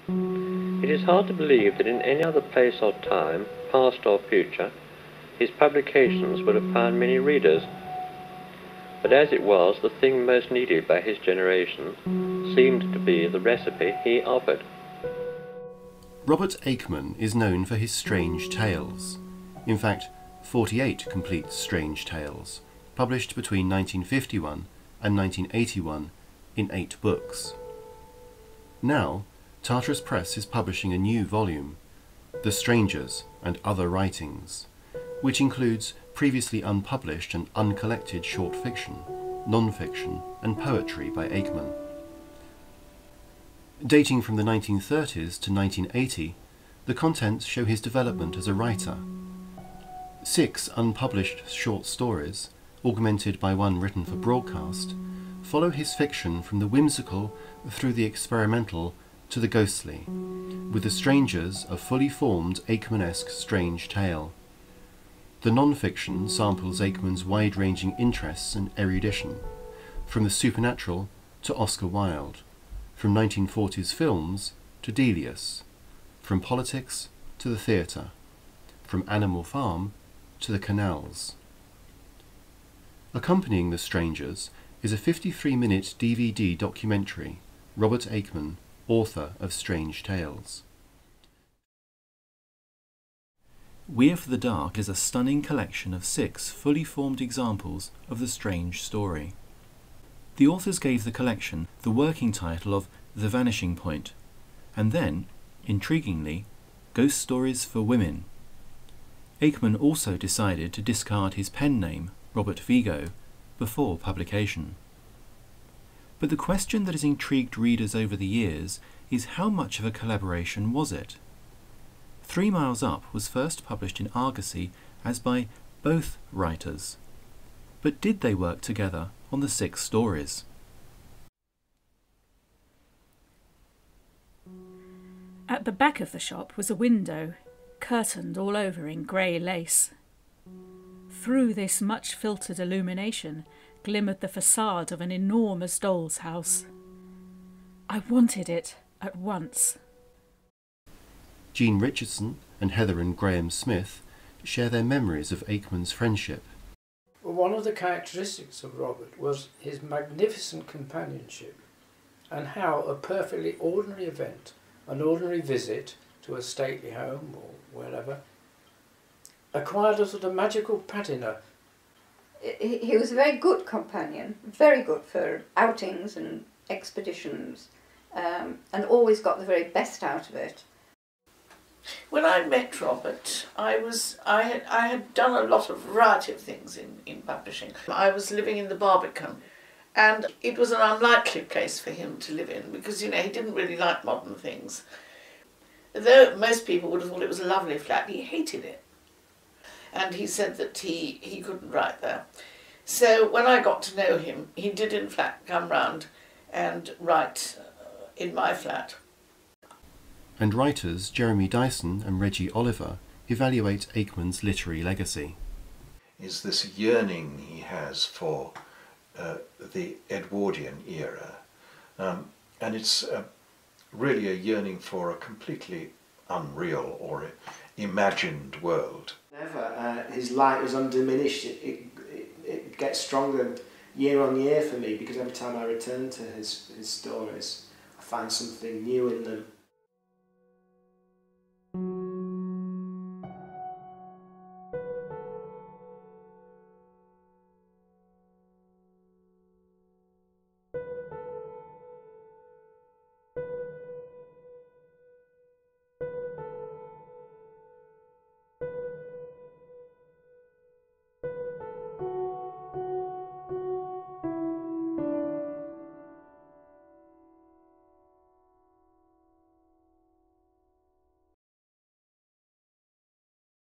It is hard to believe that in any other place or time, past or future, his publications would have found many readers. But as it was, the thing most needed by his generation seemed to be the recipe he offered. Robert Aickman is known for his strange tales. In fact, 48 complete strange tales, published between 1951 and 1981 in 8 books. Now, Tartarus Press is publishing a new volume, The Strangers and Other Writings, which includes previously unpublished and uncollected short fiction, non-fiction and poetry by Aickman. Dating from the 1930s to 1980, the contents show his development as a writer. 6 unpublished short stories, augmented by one written for broadcast, follow his fiction from the whimsical through the experimental to the ghostly, with The Strangers a fully formed Aickmanesque strange tale. The non-fiction samples Aickman's wide-ranging interests and erudition, from the supernatural to Oscar Wilde, from 1940s films to Delius, from politics to the theatre, from Animal Farm to the Canals. Accompanying The Strangers is a 53-minute DVD documentary, Robert Aickman, author of Strange Tales. We Are for the Dark is a stunning collection of 6 fully formed examples of the strange story. The authors gave the collection the working title of The Vanishing Point, and then, intriguingly, Ghost Stories for Women. Aickman also decided to discard his pen name, Robert Vigo, before publication. But the question that has intrigued readers over the years is how much of a collaboration was it? 3 Miles Up was first published in Argosy as by both writers. But did they work together on the 6 stories? At the back of the shop was a window, curtained all over in grey lace. Through this much filtered illumination glimmered the facade of an enormous doll's house. I wanted it at once. Jean Richardson and Heather and Graham Smith share their memories of Aickman's friendship. Well, one of the characteristics of Robert was his magnificent companionship, and how a perfectly ordinary event, an ordinary visit to a stately home or wherever, acquired a sort of magical patina. He was a very good companion, very good for outings and expeditions, and always got the very best out of it. When I met Robert, I had done a lot of variety of things in publishing. I was living in the Barbican, and it was an unlikely place for him to live in because, you know, he didn't really like modern things. Though most people would have thought it was a lovely flat, he hated it. And he said that he couldn't write there. So when I got to know him, he did in fact come round and write in my flat. And writers Jeremy Dyson and Reggie Oliver evaluate Aickman's literary legacy. Is this yearning he has for the Edwardian era, and it's really a yearning for a completely unreal or imagined world. Never. His light was undiminished. It gets stronger year on year for me because every time I return to his stories, I find something new in them.